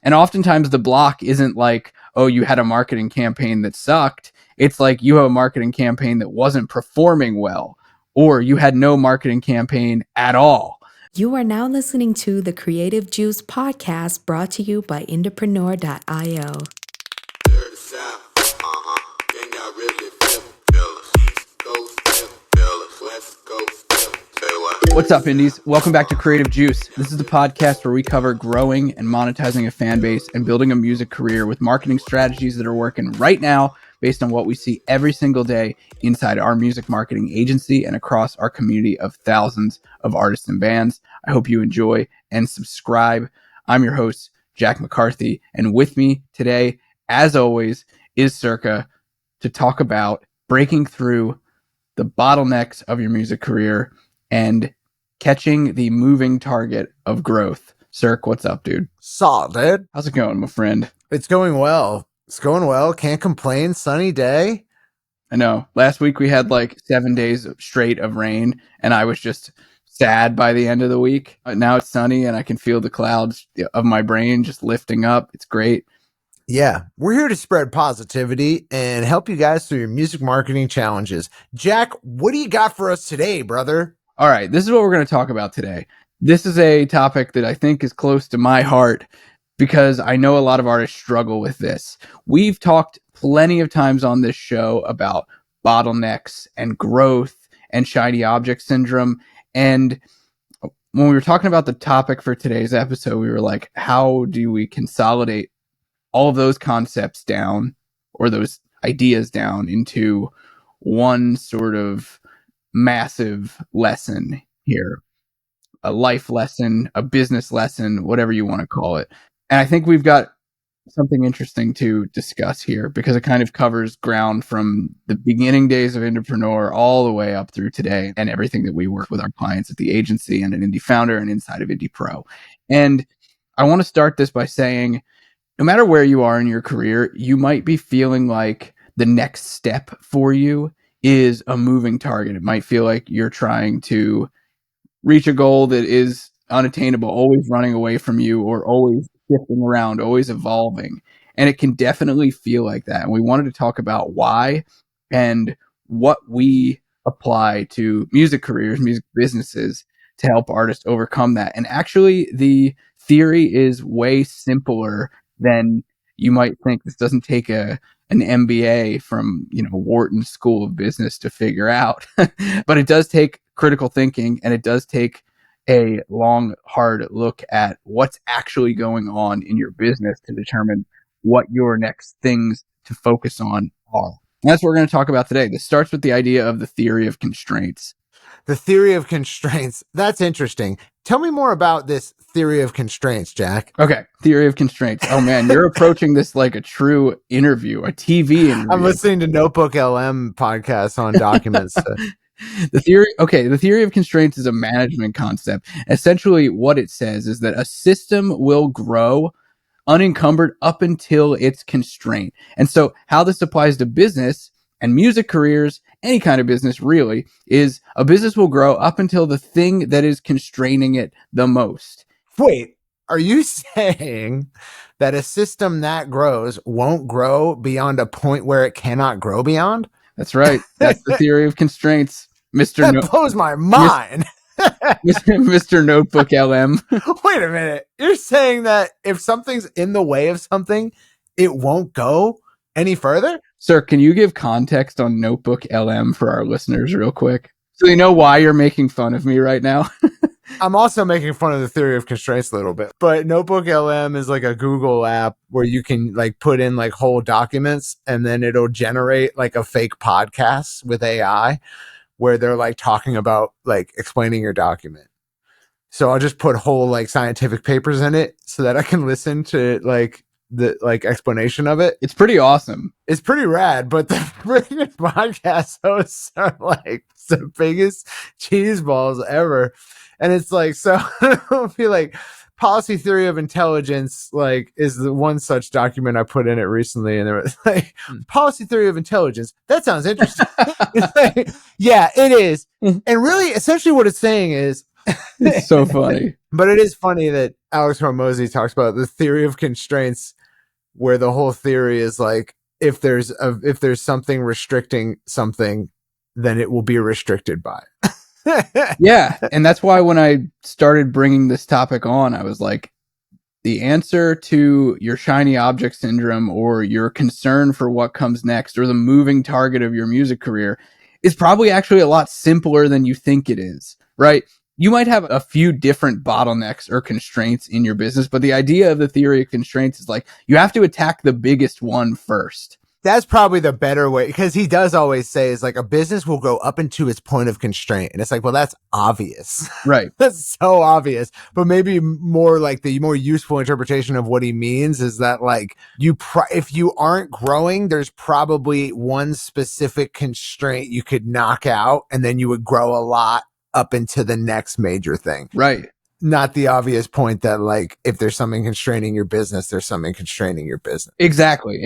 And oftentimes the block isn't like, oh, you had a marketing campaign that sucked. It's like you have a marketing campaign that wasn't performing well, or you had no marketing campaign at all. You are now listening to the Creative Juice podcast brought to you by Entrepreneur.io. What's up, indies? Welcome back to Creative Juice. This is the podcast where we cover growing and monetizing a fan base and building a music career with marketing strategies that are working right now based on what we see every single day inside our music marketing agency and across our community of thousands of artists and bands. I hope you enjoy and subscribe. I'm your host, Jack McCarthy, and with me today, as always, is Circa to talk about breaking through the bottlenecks of your music career and catching the moving target of growth. Cirque, what's up, dude? Solid, dude. How's it going, my friend? It's going well. It's going well. Can't complain. Sunny day. I know. Last week we had like 7 days straight of rain, and I was just sad by the end of the week. Now it's sunny, and I can feel the clouds of my brain just lifting up. It's great. Yeah, we're here to spread positivity and help you guys through your music marketing challenges. Jack, what do you got for us today, brother? All right, this is what we're going to talk about today. This is a topic that I think is close to my heart because I know a lot of artists struggle with this. We've talked plenty of times on this show about bottlenecks and growth and shiny object syndrome. And when we were talking about the topic for today's episode, we were like, how do we consolidate all of those concepts down, or those ideas down, into one sort of massive lesson here? A life lesson, a business lesson, whatever you want to call it. And I think we've got something interesting to discuss here because it kind of covers ground from the beginning days of Entrepreneur all the way up through today and everything that we work with our clients at the agency and an Indie Founder and inside of Indie Pro. And I want to start this by saying, no matter where you are in your career, you might be feeling like the next step for you is a moving target. It might feel like you're trying to reach a goal that is unattainable, always running away from you, or always shifting around, always evolving. And it can definitely feel like that. And we wanted to talk about why and what we apply to music careers, music businesses, to help artists overcome that. And actually, the theory is way simpler than you might think. This doesn't take an MBA from, Wharton School of Business to figure out, but it does take critical thinking, and it does take a long, hard look at what's actually going on in your business to determine what your next things to focus on are. And that's what we're going to talk about today. This starts with the idea of the theory of constraints. The theory of constraints. That's interesting. Tell me more about this theory of constraints, Jack. Okay. Theory of constraints. Oh man, you're approaching this like a true interview, a TV interview. I'm listening to Notebook LM podcasts on documents. The theory of constraints is a management concept. Essentially what it says is that a system will grow unencumbered up until its constraint. And so how this applies to business and music careers, any kind of business really, is a business will grow up until the thing that is constraining it the most. Wait, are you saying that a system that grows won't grow beyond a point where it cannot grow beyond? That's right. That's the theory of constraints. That blows my mind. Mr. Notebook LM. Wait a minute. You're saying that if something's in the way of something, it won't go any further? Sir, can you give context on Notebook LM for our listeners real quick? So they know why you're making fun of me right now. I'm also making fun of the theory of constraints a little bit. But Notebook LM is like a Google app where you can like put in like whole documents and then it'll generate like a fake podcast with AI where they're like talking about like explaining your document. So I'll just put whole like scientific papers in it so that I can listen to like the like explanation of it. It's pretty awesome. It's pretty rad, but the freaking podcast hosts are like the biggest cheese balls ever. And it's like, so it'll be like policy theory of intelligence, like is the one such document I put in it recently. And there was like policy theory of intelligence. That sounds interesting. It's like, yeah, it is. And really essentially what it's saying is it's so funny. But it is funny that Alex Hormozy talks about the theory of constraints, where the whole theory is like, if there's something restricting something, then it will be restricted by. Yeah. And that's why when I started bringing this topic on, I was like, the answer to your shiny object syndrome or your concern for what comes next or the moving target of your music career is probably actually a lot simpler than you think it is, right? You might have a few different bottlenecks or constraints in your business, but the idea of the theory of constraints is like you have to attack the biggest one first. That's probably the better way, because he does always say is like a business will go up into its point of constraint. And it's like, well, that's obvious. Right. That's so obvious. But maybe more like the more useful interpretation of what he means is that like if you aren't growing, there's probably one specific constraint you could knock out and then you would grow a lot up into the next major thing. Right. Not the obvious point that like if there's something constraining your business, there's something constraining your business. Exactly.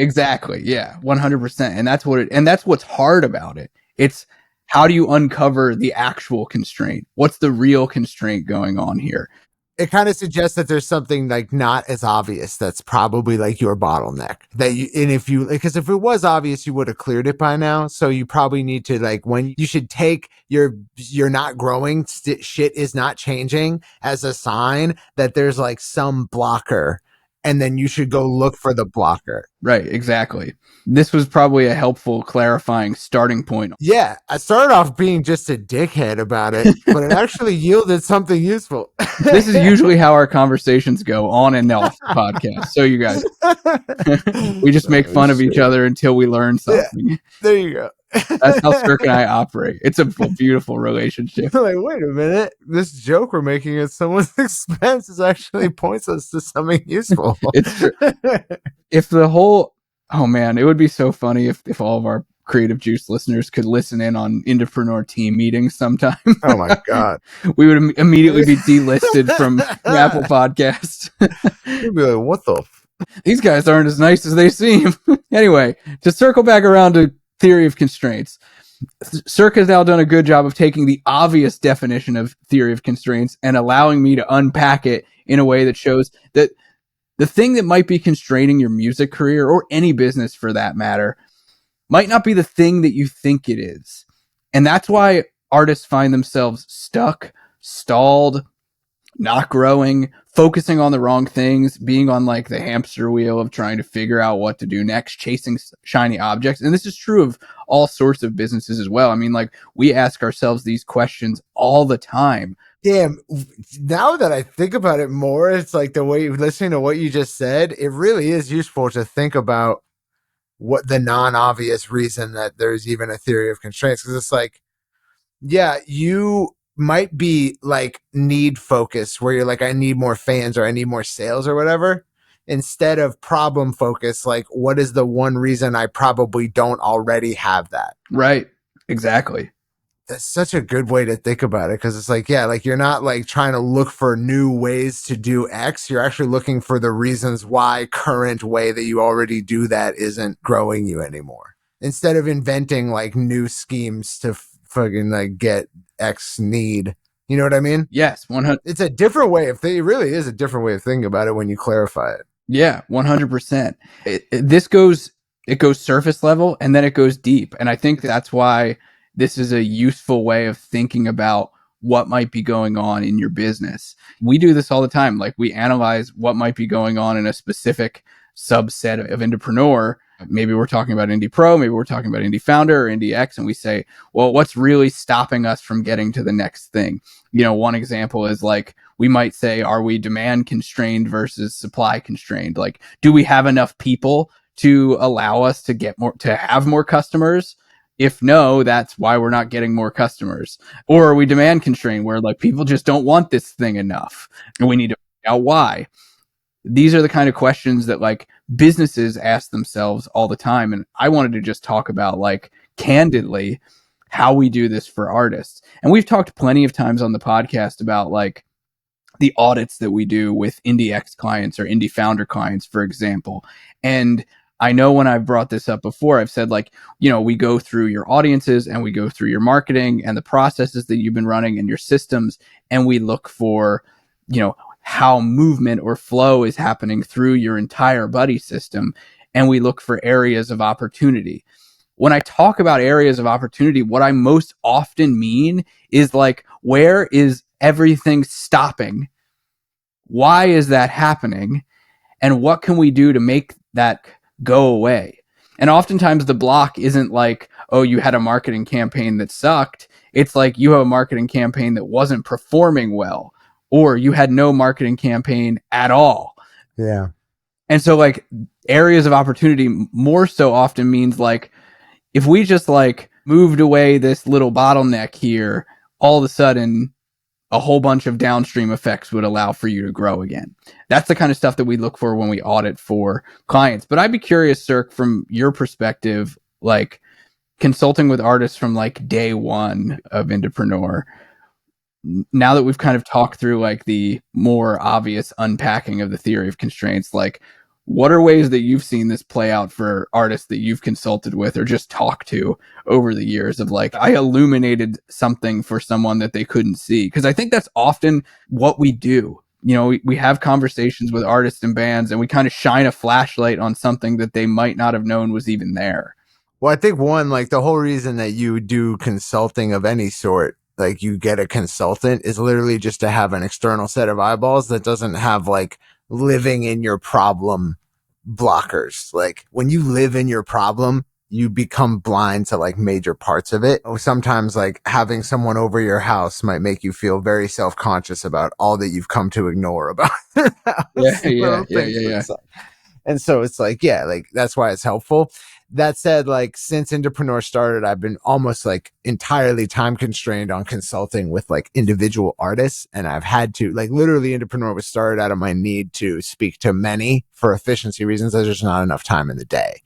Yeah, 100%. And that's what's hard about it. It's how do you uncover the actual constraint? What's the real constraint going on here? It kind of suggests that there's something like not as obvious that's probably like your bottleneck because if it was obvious, you would have cleared it by now. So you probably need to like, when you should take you're not growing, shit is not changing as a sign that there's like some blocker, and then you should go look for the blocker. Right, exactly. This was probably a helpful clarifying starting point. Yeah, I started off being just a dickhead about it, but it actually yielded something useful. This is usually how our conversations go on and off the podcast. So you guys, we just make fun of each other until we learn something. Yeah, there you go. That's how Circa and I operate. It's a beautiful relationship. Like, wait a minute, this joke we're making at someone's expense is actually points us to something useful. It's true. If the whole, oh man, it would be so funny if all of our Creative Juice listeners could listen in on Indepreneur team meetings sometime. Oh my God. We would immediately be delisted from Apple Podcasts. You'd be like, what the? These guys aren't as nice as they seem. Anyway, to circle back around to theory of constraints, Circa has now done a good job of taking the obvious definition of theory of constraints and allowing me to unpack it in a way that shows that the thing that might be constraining your music career, or any business for that matter, might not be the thing that you think it is. And that's why artists find themselves stuck, stalled, not growing, focusing on the wrong things, being on like the hamster wheel of trying to figure out what to do next, chasing shiny objects. And this is true of all sorts of businesses as well. I mean, like, we ask ourselves these questions all the time. Damn, now that I think about it more, it's like the way listening to what you just said, it really is useful to think about what the non-obvious reason that there's even a theory of constraints. Because it's like, yeah, you might be like need focus, where you're like, I need more fans or I need more sales or whatever, instead of problem focus, like, what is the one reason I probably don't already have that? Right. Exactly. That's such a good way to think about it, because it's like, yeah, like you're not like trying to look for new ways to do X. You're actually looking for the reasons why current way that you already do that isn't growing you anymore, instead of inventing like new schemes to fucking like get X need. You know what I mean? Yes, 100. It's a different way of thinking. It really is a different way of thinking about it when you clarify it. Yeah, 100%. This goes surface level and then it goes deep. And I think that's why this is a useful way of thinking about what might be going on in your business. We do this all the time. Like, we analyze what might be going on in a specific subset of Indepreneur. Maybe we're talking about Indie Pro, maybe we're talking about Indie Founder or Indie X, and we say, well, what's really stopping us from getting to the next thing? You know, one example is like, we might say, are we demand constrained versus supply constrained? Like, do we have enough people to allow us to have more customers? If no, that's why we're not getting more customers. Or are we demand constrained, where like people just don't want this thing enough and we need to figure out why? These are the kind of questions that like businesses ask themselves all the time. And I wanted to just talk about, like, candidly, how we do this for artists. And we've talked plenty of times on the podcast about like the audits that we do with Indie X clients or Indie Founder clients, for example. And I know when I've brought this up before, I've said, like, you know, we go through your audiences and we go through your marketing and the processes that you've been running and your systems. And we look for, you know, how movement or flow is happening through your entire buddy system, and we look for areas of opportunity. When I talk about areas of opportunity, what I most often mean is like, where is everything stopping? Why is that happening? And what can we do to make that go away? And oftentimes the block isn't like, oh, you had a marketing campaign that sucked. It's like you have a marketing campaign that wasn't performing well, or you had no marketing campaign at all. Yeah. And so like areas of opportunity more so often means like, if we just like moved away this little bottleneck here, all of a sudden a whole bunch of downstream effects would allow for you to grow again. That's the kind of stuff that we look for when we audit for clients. But I'd be curious, Cirque, from your perspective, like consulting with artists from like day one of Indepreneur, now that we've kind of talked through like the more obvious unpacking of the theory of constraints, like what are ways that you've seen this play out for artists that you've consulted with or just talked to over the years of like, I illuminated something for someone that they couldn't see? Because I think that's often what we do. You know, we have conversations with artists and bands and we kind of shine a flashlight on something that they might not have known was even there. Well, I think one, like the whole reason that you do consulting of any sort, like you get a consultant, is literally just to have an external set of eyeballs that doesn't have like living in your problem blockers. Like when you live in your problem, you become blind to like major parts of it. Sometimes like having someone over your house might make you feel very self-conscious about all that you've come to ignore about your house. Yeah. And so it's like, yeah, like that's why it's helpful. That said, like since Indepreneur started, I've been almost like entirely time constrained on consulting with like individual artists. And I've had to like literally Indepreneur was started out of my need to speak to many for efficiency reasons. There's just not enough time in the day.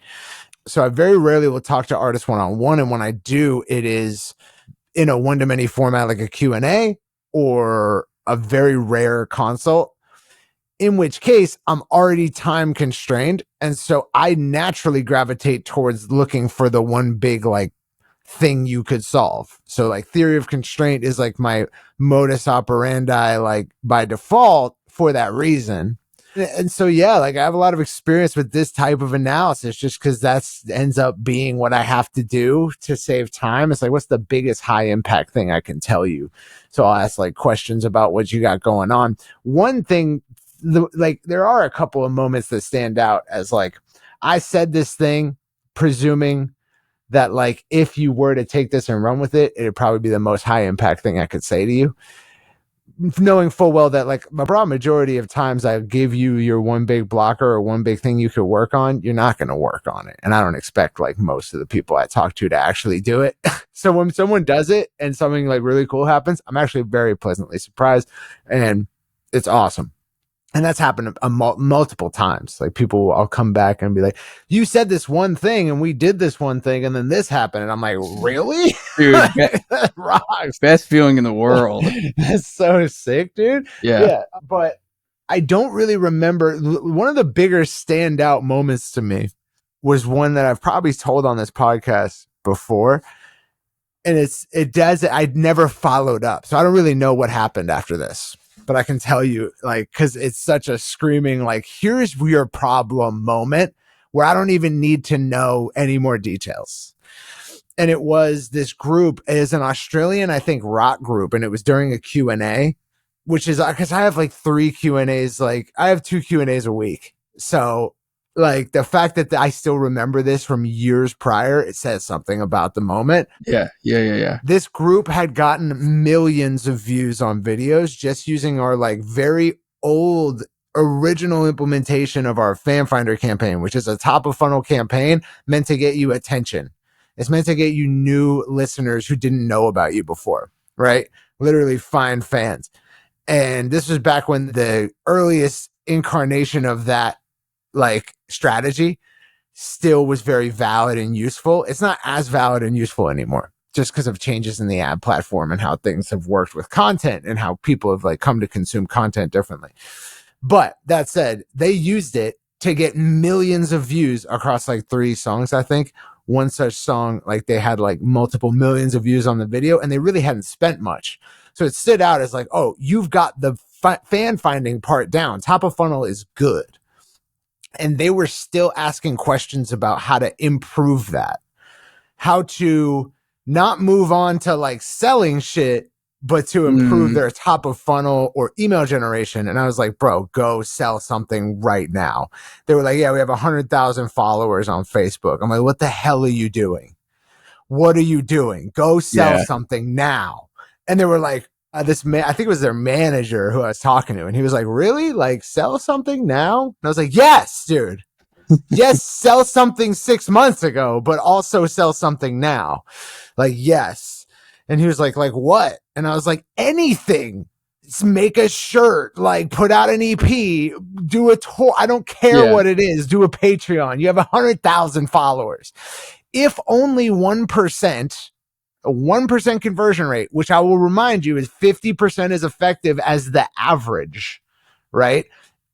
So I very rarely will talk to artists one-on-one. And when I do, it is in a one-to-many format, like a Q&A or a very rare consult, in which case I'm already time constrained. And so I naturally gravitate towards looking for the one big like thing you could solve. So like theory of constraint is like my modus operandi, like by default for that reason. And so, yeah, like I have a lot of experience with this type of analysis just because that's ends up being what I have to do to save time. It's like, what's the biggest high impact thing I can tell you? So I'll ask like questions about what you got going on. One thing, like there are a couple of moments that stand out as like, I said this thing, presuming that like, if you were to take this and run with it, it'd probably be the most high impact thing I could say to you. Knowing full well that like a broad majority of times I give you your one big blocker or one big thing you could work on, you're not going to work on it. And I don't expect like most of the people I talk to actually do it. So when someone does it and something like really cool happens, I'm actually very pleasantly surprised and it's awesome. And that's happened multiple times. Like people, I'll come back and be like, you said this one thing and we did this one thing and then this happened. And I'm like, really? Dude, that rocks. Best feeling in the world. That's so sick, dude. Yeah. But I don't really remember. One of the bigger standout moments to me was one that I've probably told on this podcast before. And I'd never followed up. So I don't really know what happened after this. But I can tell you, like, because it's such a screaming, like, here's your problem moment where I don't even need to know any more details. And it was this group, it is an Australian, I think, rock group. And it was during a Q&A, which is because I have like 3 Q&As, like I have 2 Q&As a week. So like the fact that I still remember this from years prior, it says something about the moment. Yeah. This group had gotten millions of views on videos just using our like very old original implementation of our Fan Finder campaign, which is a top of funnel campaign meant to get you attention. It's meant to get you new listeners who didn't know about you before, right? Literally find fans. And this was back when the earliest incarnation of that like strategy still was very valid and useful. It's not as valid and useful anymore just because of changes in the ad platform and how things have worked with content and how people have like come to consume content differently. But that said, they used it to get millions of views across like 3 songs, I think. One such song, like they had like multiple millions of views on the video and they really hadn't spent much. So it stood out as like, oh, you've got the fan finding part down. Top of funnel is good. And they were still asking questions about how to improve that, how to not move on to like selling shit, but to improve their top of funnel or email generation. And I was like, bro, go sell something right now. They were like, yeah, we have 100,000 followers on Facebook. I'm like, what the hell are you doing? What are you doing? Go sell something now. And they were like, this man, I think it was their manager who I was talking to. And he was like, really? Like sell something now? And I was like, yes, dude. Yes, sell something 6 months ago, but also sell something now. Like, yes. And he was like what? And I was like, anything. Just make a shirt, like put out an EP, do a tour. I don't care what it is. Do a Patreon. You have 100,000 followers. If only 1%, a 1% conversion rate, which I will remind you is 50% as effective as the average, right?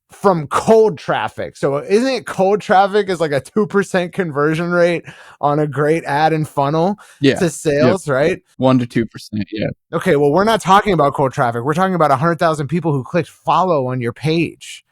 From cold traffic. So isn't it cold traffic is like a 2% conversion rate on a great ad and funnel to sales, right? 1 to 2%. Yeah. Okay. Well, we're not talking about cold traffic. We're talking about 100,000 people who clicked follow on your page.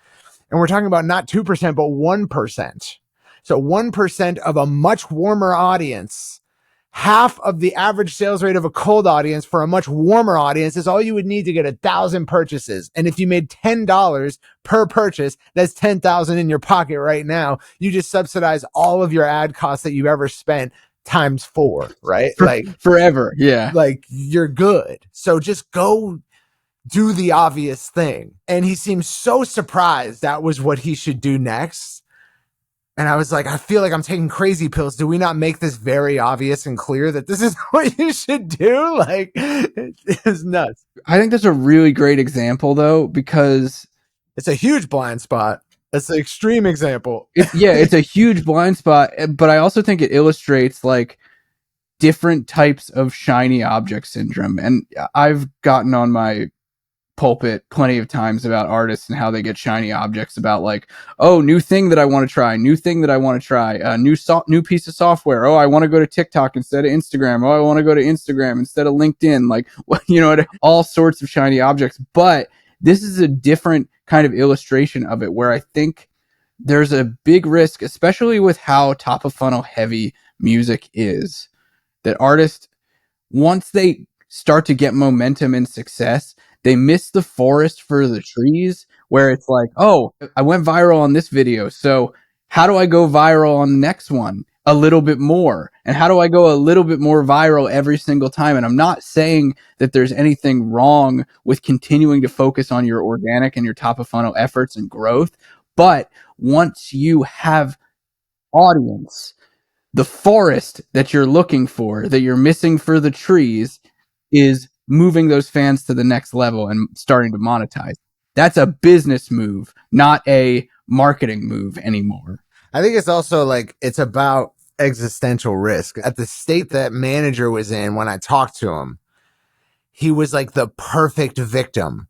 And we're talking about not 2%, but 1%. So 1% of a much warmer audience. Half of the average sales rate of a cold audience for a much warmer audience is all you would need to get 1,000 purchases. And if you made $10 per purchase, that's 10,000 in your pocket right now. You just subsidize all of your ad costs that you've ever spent times 4, right? Like forever. Yeah. Like you're good. So just go do the obvious thing. And he seemed so surprised that was what he should do next. And I was like, I feel like I'm taking crazy pills. Do we not make this very obvious and clear that this is what you should do? Like, it's nuts. I think that's a really great example, though, because it's a huge blind spot. That's an extreme example. It's a huge blind spot. But I also think it illustrates like different types of shiny object syndrome. And I've gotten on my pulpit plenty of times about artists and how they get shiny objects about like, oh, new thing that I want to try, new piece of software. Oh, I want to go to TikTok instead of Instagram. Oh, I want to go to Instagram instead of LinkedIn. Like, you know, all sorts of shiny objects. But this is a different kind of illustration of it where I think there's a big risk, especially with how top of funnel heavy music is, that artists, once they start to get momentum and success, they miss the forest for the trees, where it's like, oh, I went viral on this video, so how do I go viral on the next one a little bit more? And how do I go a little bit more viral every single time? And I'm not saying that there's anything wrong with continuing to focus on your organic and your top of funnel efforts and growth. But once you have audience, the forest that you're looking for, that you're missing for the trees, is moving those fans to the next level and starting to monetize. That's a business move, not a marketing move anymore. I think it's also like, it's about existential risk. At the state that manager was in, when I talked to him, he was like the perfect victim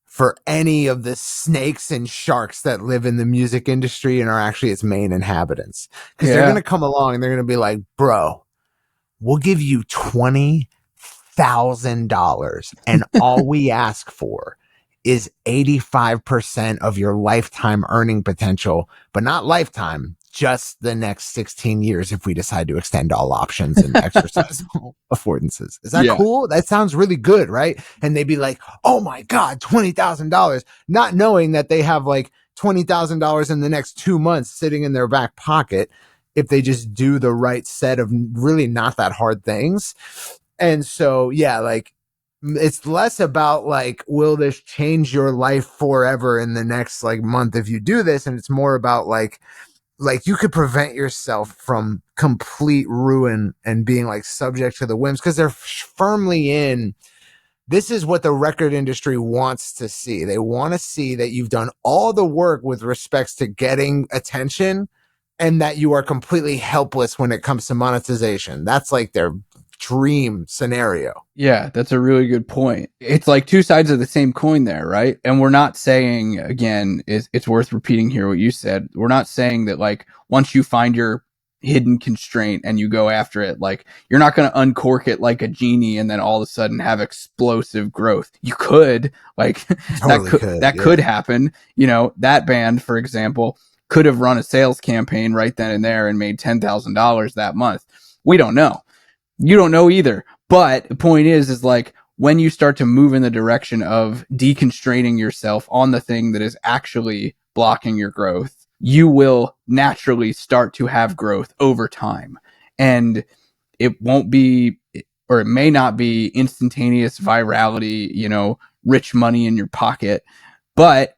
for any of the snakes and sharks that live in the music industry and are actually its main inhabitants. Because they're going to come along and they're going to be like, bro, we'll give you $20,000 and all we ask for is 85% of your lifetime earning potential, but not lifetime, just the next 16 years if we decide to extend all options and exercise affordances. Is that cool? That sounds really good, right? And they'd be like, oh my God, $20,000, not knowing that they have like $20,000 in the next 2 months sitting in their back pocket if they just do the right set of really not that hard things. And so, yeah, like, it's less about like, will this change your life forever in the next like month if you do this? And it's more about like you could prevent yourself from complete ruin and being like subject to the whims, because they're firmly in. This is what the record industry wants to see. They want to see that you've done all the work with respects to getting attention and that you are completely helpless when it comes to monetization. That's like their dream scenario. Yeah, that's a really good point. It's like two sides of the same coin there, right? And we're not saying, again, it's worth repeating here what you said. We're not saying that like once you find your hidden constraint and you go after it. Like, you're not going to uncork it like a genie and then all of a sudden have explosive growth. You could, like, Totally that yeah. could happen. You know, that band, for example, could have run a sales campaign right then and there and made $10,000 that month. We don't know. You don't know either. But the point is like, when you start to move in the direction of deconstraining yourself on the thing that is actually blocking your growth, you will naturally start to have growth over time. And it won't be, or it may not be instantaneous virality, you know, rich money in your pocket, but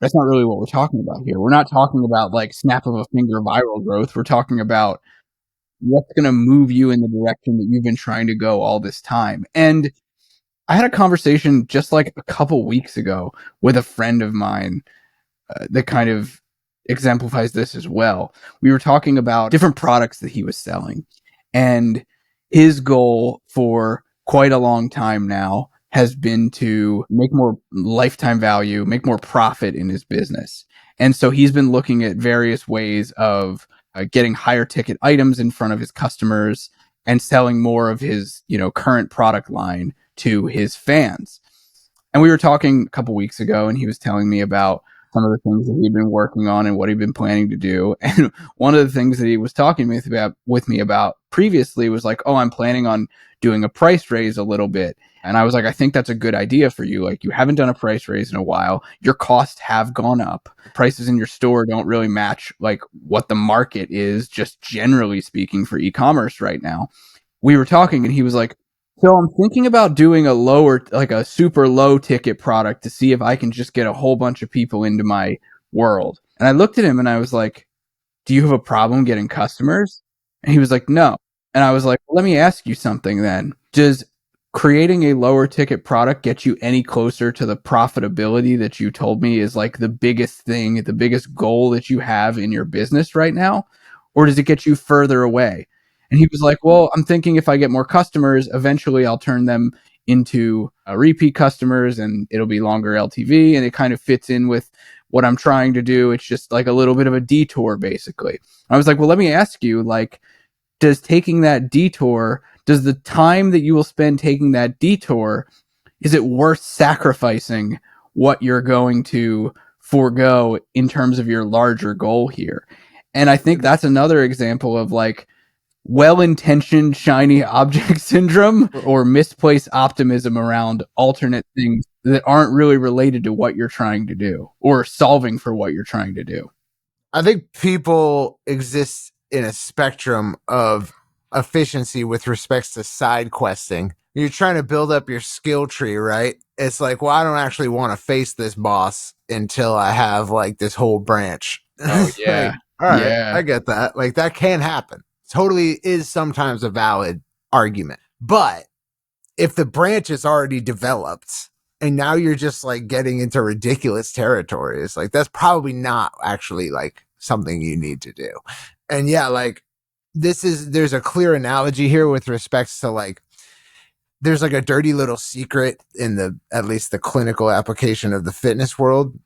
that's not really what we're talking about here. We're not talking about like snap of a finger viral growth. We're talking about what's going to move you in the direction that you've been trying to go all this time. And I had a conversation just like a couple weeks ago with a friend of mine that kind of exemplifies this as well. We were talking about different products that he was selling, and his goal for quite a long time now has been to make more lifetime value, make more profit in his business. And so he's been looking at various ways of getting higher ticket items in front of his customers and selling more of his, you know, current product line to his fans. And we were talking a couple weeks ago, and he was telling me about some of the things that he'd been working on and what he'd been planning to do. And one of the things that he was talking with me about previously was like, oh, I'm planning on doing a price raise a little bit. And I was like, I think that's a good idea for you. Like, you haven't done a price raise in a while. Your costs have gone up. Prices in your store don't really match like what the market is, just generally speaking, for e-commerce right now. We were talking, and he was like, so I'm thinking about doing a lower, like a super low ticket product to see if I can just get a whole bunch of people into my world. And I looked at him and I was like, do you have a problem getting customers? And he was like, no. And I was like, well, let me ask you something then. Does creating a lower ticket product get you any closer to the profitability that you told me is like the biggest thing, the biggest goal that you have in your business right now? Or does it get you further away? And he was like, well, I'm thinking if I get more customers, eventually I'll turn them into repeat customers and it'll be longer LTV. And it kind of fits in with what I'm trying to do. It's just like a little bit of a detour, basically. I was like, well, let me ask you, like, does taking that detour, does the time that you will spend taking that detour, is it worth sacrificing what you're going to forego in terms of your larger goal here? And I think that's another example of like, well-intentioned shiny object syndrome or misplaced optimism around alternate things that aren't really related to what you're trying to do or solving for what you're trying to do. I think people exist in a spectrum of efficiency with respects to side questing. You're trying to build up your skill tree, right? It's like, well, I don't actually want to face this boss until I have like this whole branch. Oh yeah. Like, all right, yeah. I get that. Like, that can happen. Totally is sometimes a valid argument. But if the branch is already developed and now you're just like getting into ridiculous territories, like, that's probably not actually like something you need to do. And yeah, like, there's a clear analogy here with respects to like, there's like a dirty little secret in at least the clinical application of the fitness world,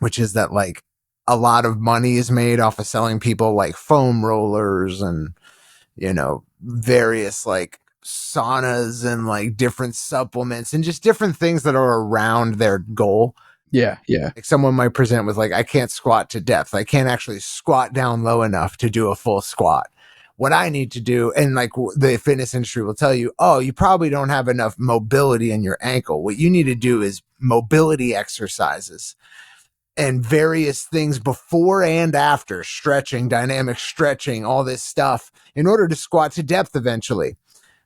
which is that like a lot of money is made off of selling people like foam rollers and, you know, various like saunas and like different supplements and just different things that are around their goal. Yeah. Like, someone might present with like, I can't squat to depth. I can't actually squat down low enough to do a full squat. What I need to do, and like the fitness industry will tell you, oh, you probably don't have enough mobility in your ankle. What you need to do is mobility exercises and various things before and after, stretching, dynamic stretching, all this stuff in order to squat to depth eventually.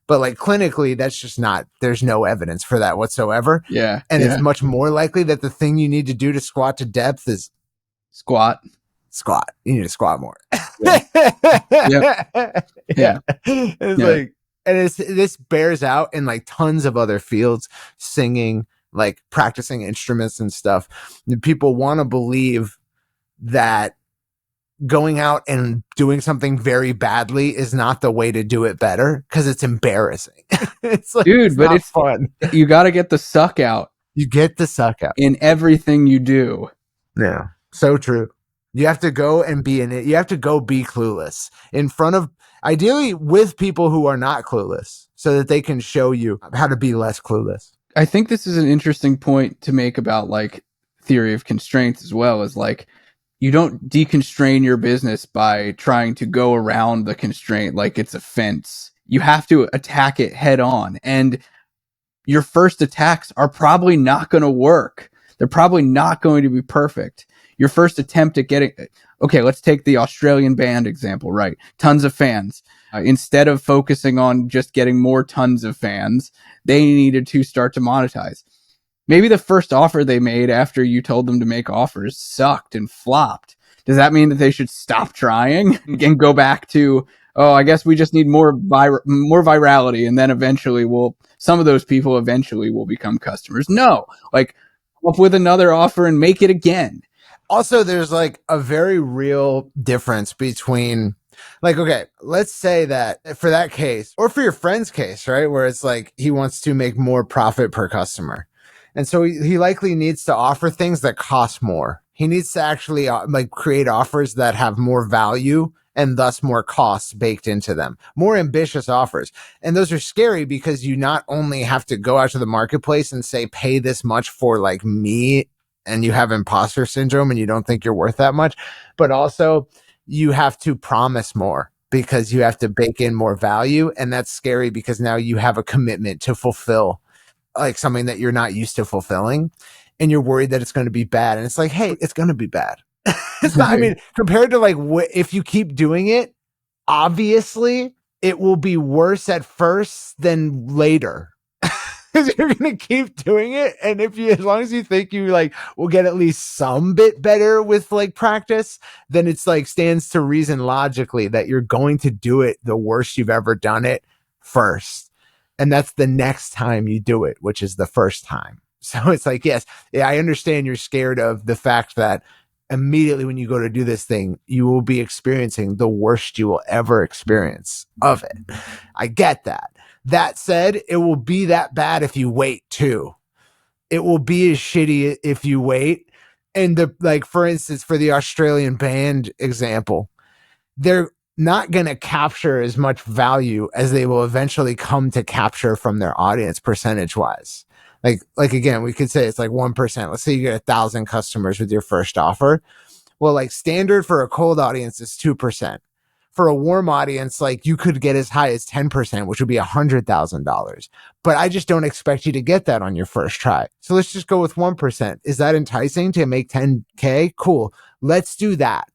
But like, clinically, that's just not, there's no evidence for that whatsoever. Yeah. And it's much more likely that the thing you need to do to squat to depth is squat. You need to squat more. Yeah. It's like, and this bears out in like tons of other fields, singing, like practicing instruments and stuff. People want to believe that going out and doing something very badly is not the way to do it better because it's embarrassing. It's like, dude, but it's fun. You got to get the suck out. You get the suck out in everything you do. Yeah, so true. You have to go and be in it. You have to go be clueless in front of, ideally with people who are not clueless, so that they can show you how to be less clueless. I think this is an interesting point to make about like theory of constraints as well, as like you don't deconstrain your business by trying to go around the constraint like it's a fence. You have to attack it head on. And your first attacks are probably not going to work. They're probably not going to be perfect. Your first attempt at getting, okay, let's take the Australian band example, right? Tons of fans. Instead of focusing on just getting more tons of fans, they needed to start to monetize. Maybe the first offer they made after you told them to make offers sucked and flopped. Does that mean that they should stop trying and go back to, oh, I guess we just need more virality, and then eventually some of those people eventually will become customers? No, like, come up with another offer and make it again. Also, there's like a very real difference between, like, okay, let's say that for that case, or for your friend's case, right, where it's like he wants to make more profit per customer. And so he likely needs to offer things that cost more. He needs to actually like create offers that have more value and thus more costs baked into them, more ambitious offers. And those are scary because you not only have to go out to the marketplace and say, pay this much for like me, and you have imposter syndrome and you don't think you're worth that much, but also you have to promise more because you have to bake in more value. And that's scary because now you have a commitment to fulfill like something that you're not used to fulfilling, and you're worried that it's going to be bad. And it's like, hey, it's going to be bad. It's not, I mean, compared to like, if you keep doing it, obviously it will be worse at first than later. Because you're going to keep doing it. And if you, as long as you think you like will get at least some bit better with like practice, then it's like stands to reason logically that you're going to do it the worst you've ever done it first. And that's the next time you do it, which is the first time. So it's like, yes, I understand you're scared of the fact that immediately when you go to do this thing, you will be experiencing the worst you will ever experience of it. I get that. That said, it will be that bad if you wait too. It will be as shitty if you wait. And the, like, for instance, for the Australian band example, they're not going to capture as much value as they will eventually come to capture from their audience percentage wise. Like again, we could say it's like 1%. Let's say you get 1,000 customers with your first offer. Well, like standard for a cold audience is 2%. For a warm audience, like you could get as high as 10%, which would be $100,000. But I just don't expect you to get that on your first try. So let's just go with 1%. Is that enticing to make 10K? Cool. Let's do that.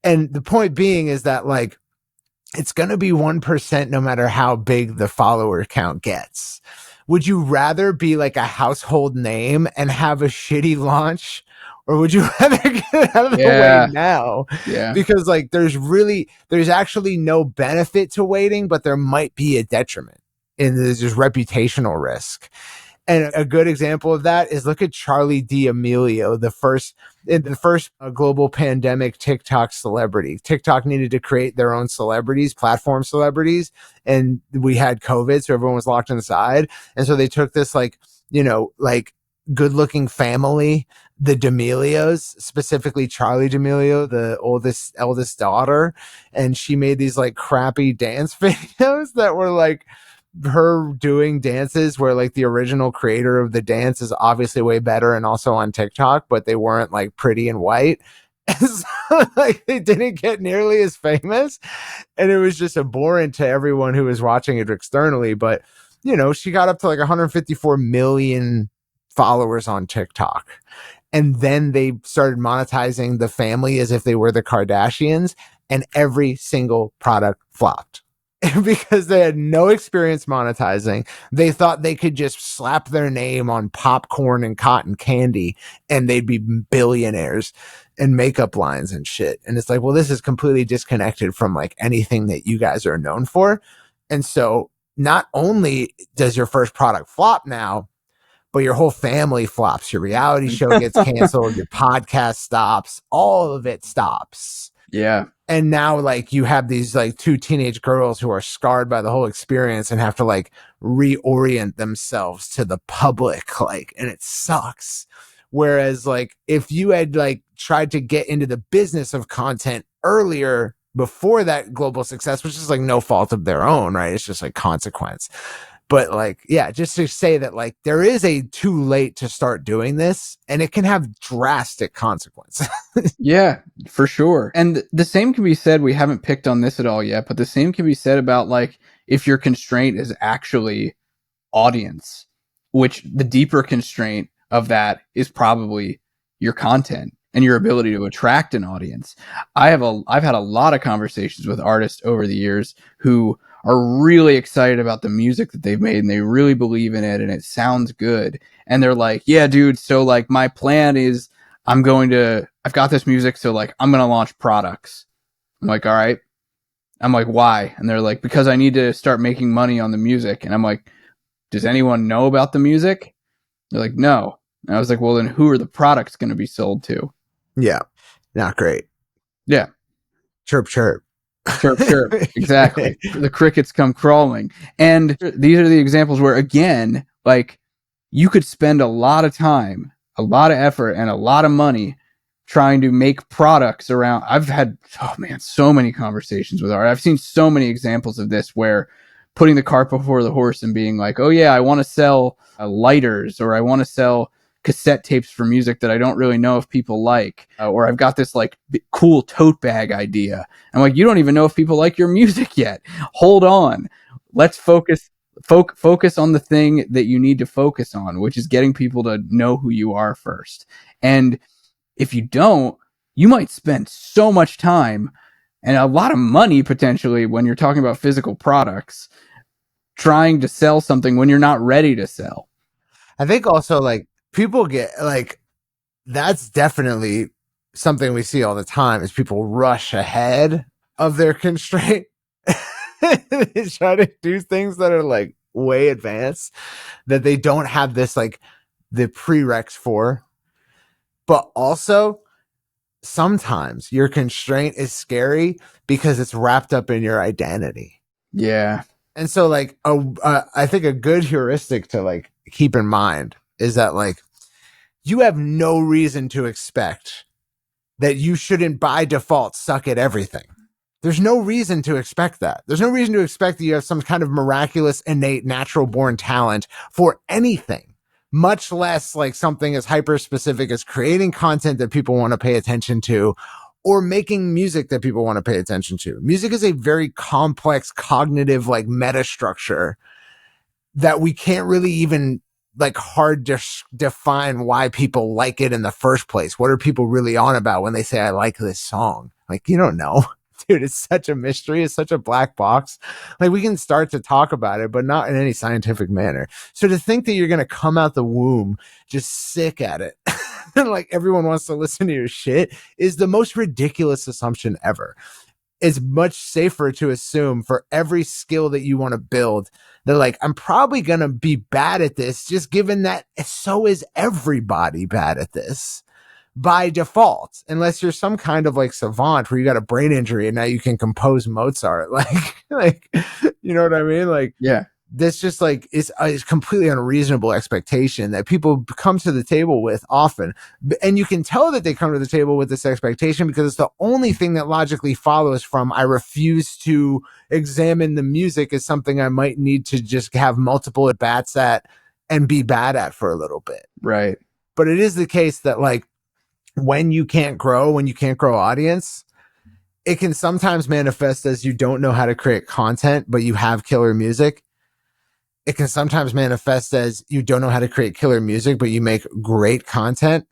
And the point being is that like, it's going to be 1% no matter how big the follower count gets. Would you rather be like a household name and have a shitty launch? Or would you rather get it out of the way now? Yeah. Because like there's actually no benefit to waiting, but there might be a detriment. And there's just reputational risk. And a good example of that is look at Charlie D'Amelio, the first global pandemic TikTok celebrity. TikTok needed to create their own celebrities, platform celebrities, and we had COVID, so everyone was locked inside. And so they took this like, you know, like good-looking family, the D'Amelios, specifically Charlie D'Amelio, the eldest daughter, and she made these like crappy dance videos that were like her doing dances where like the original creator of the dance is obviously way better and also on TikTok, but they weren't like pretty and white. And so like they didn't get nearly as famous, and it was just abhorrent to everyone who was watching it externally. But you know, she got up to like 154 million followers on TikTok. And then they started monetizing the family as if they were the Kardashians, and every single product flopped. Because they had no experience monetizing. They thought they could just slap their name on popcorn and cotton candy and they'd be billionaires, and makeup lines and shit. And it's like, well, this is completely disconnected from like anything that you guys are known for. And so not only does your first product flop now, but your whole family flops. Your reality show gets canceled. Your podcast stops. All of it stops. Yeah. And now like you have these like two teenage girls who are scarred by the whole experience and have to like reorient themselves to the public. Like, and it sucks Whereas like if you had like tried to get into the business of content earlier before that global success, which is like no fault of their own, right? It's just like consequence. But like, yeah, just to say that like there is a too late to start doing this, and it can have drastic consequences. Yeah, for sure. And the same can be said, we haven't picked on this at all yet, but the same can be said about like if your constraint is actually audience, which the deeper constraint of that is probably your content and your ability to attract an audience. I've had a lot of conversations with artists over the years who are really excited about the music that they've made and they really believe in it and it sounds good. And they're like, yeah, dude, so like my plan is I've got this music, so like I'm going to launch products. I'm like, all right. I'm like, why? And they're like, because I need to start making money on the music. And I'm like, does anyone know about the music? They're like, no. And I was like, well, then who are the products going to be sold to? Yeah. Not great. Yeah. Chirp, chirp. Chirp, chirp. Exactly. The crickets come crawling. And these are the examples where, again, like you could spend a lot of time, a lot of effort, and a lot of money trying to make products around. I've had, so many conversations with art. I've seen so many examples of this where putting the cart before the horse and being like, oh yeah, I want to sell lighters, or I want to sell cassette tapes for music that I don't really know if people like, or I've got this like cool tote bag idea. I'm like, you don't even know if people like your music yet. Hold on. Let's focus on the thing that you need to focus on, which is getting people to know who you are first. And if you don't, you might spend so much time and a lot of money potentially when you're talking about physical products trying to sell something when you're not ready to sell. I think also like people get like, that's definitely something we see all the time is people rush ahead of their constraint. They try to do things that are like way advanced that they don't have this like the prereqs for. But also sometimes your constraint is scary because it's wrapped up in your identity. Yeah. And so like I think a good heuristic to like keep in mind is that like you have no reason to expect that you shouldn't by default suck at everything. There's no reason to expect that. There's no reason to expect that you have some kind of miraculous, innate, natural born talent for anything, much less like something as hyper specific as creating content that people want to pay attention to or making music that people want to pay attention to. Music is a very complex cognitive like meta structure that we can't really even like hard to define why people like it in the first place. What are people really on about when they say, I like this song? Like, you don't know. Dude, it's such a mystery. It's such a black box. Like we can start to talk about it, but not in any scientific manner. So to think that you're going to come out the womb just sick at it and like everyone wants to listen to your shit is the most ridiculous assumption ever. It's much safer to assume for every skill that you want to build that like, I'm probably going to be bad at this just given that so is everybody bad at this. By default, unless you're some kind of like savant where you got a brain injury and now you can compose Mozart, like, you know what I mean? Like, yeah, this just like is a completely unreasonable expectation that people come to the table with often. And you can tell that they come to the table with this expectation because it's the only thing that logically follows from, I refuse to examine the music as something I might need to just have multiple at bats at and be bad at for a little bit. right. But it is the case that like, when you can't grow audience, it can sometimes manifest as you don't know how to create content, but you have killer music. It can sometimes manifest as you don't know how to create killer music, but you make great content.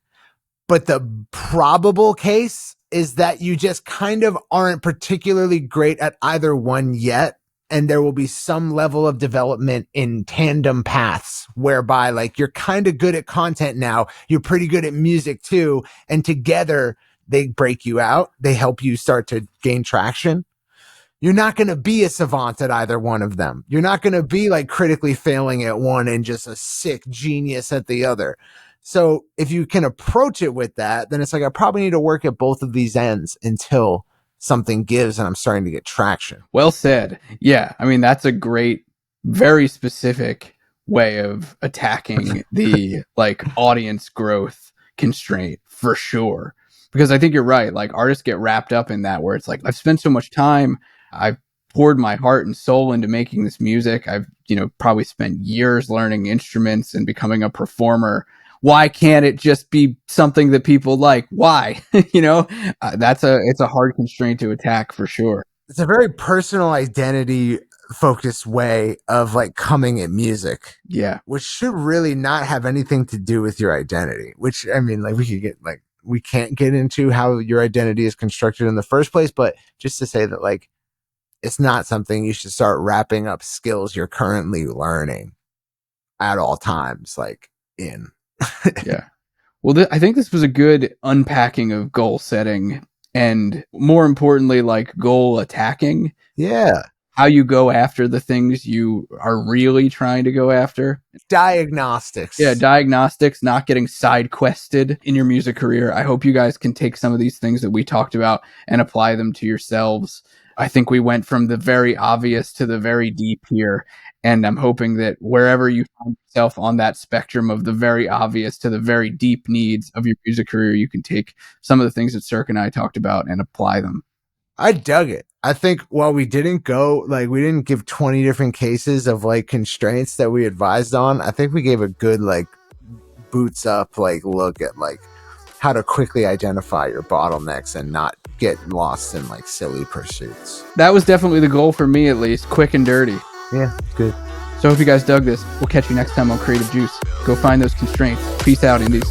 But the probable case is that you just kind of aren't particularly great at either one yet. And there will be some level of development in tandem paths whereby like you're kind of good at content now. You're pretty good at music too. And together they break you out. They help you start to gain traction. You're not going to be a savant at either one of them. You're not going to be like critically failing at one and just a sick genius at the other. So if you can approach it with that, then it's like, I probably need to work at both of these ends until something gives and I'm starting to get traction. Well said. Yeah. I mean, that's a great, very specific way of attacking the like audience growth constraint for sure. Because I think you're right. Like artists get wrapped up in that where it's like, I've spent so much time. I've poured my heart and soul into making this music. I've, probably spent years learning instruments and becoming a performer. Why can't it just be something that people like? Why? It's a hard constraint to attack for sure. It's a very personal identity focused way of like coming at music. Yeah. Which should really not have anything to do with your identity, which I mean, like we can't get into how your identity is constructed in the first place, but just to say that like, it's not something you should start wrapping up skills you're currently learning at all times, like in. Yeah. Well, I think this was a good unpacking of goal setting and more importantly, like goal attacking. Yeah. How you go after the things you are really trying to go after. Diagnostics. Yeah, diagnostics, not getting side quested in your music career. I hope you guys can take some of these things that we talked about and apply them to yourselves. I think we went from the very obvious to the very deep here. And I'm hoping that wherever you find yourself on that spectrum of the very obvious to the very deep needs of your music career, you can take some of the things that Circa and I talked about and apply them. I dug it. I think while we didn't give 20 different cases of like constraints that we advised on, I think we gave a good like boots up like look at like how to quickly identify your bottlenecks and not get lost in like silly pursuits. That was definitely the goal for me, at least. Quick and dirty. Yeah, good. So I hope you guys dug this. We'll catch you next time on Creative Juice. Go find those constraints. Peace out, Indies.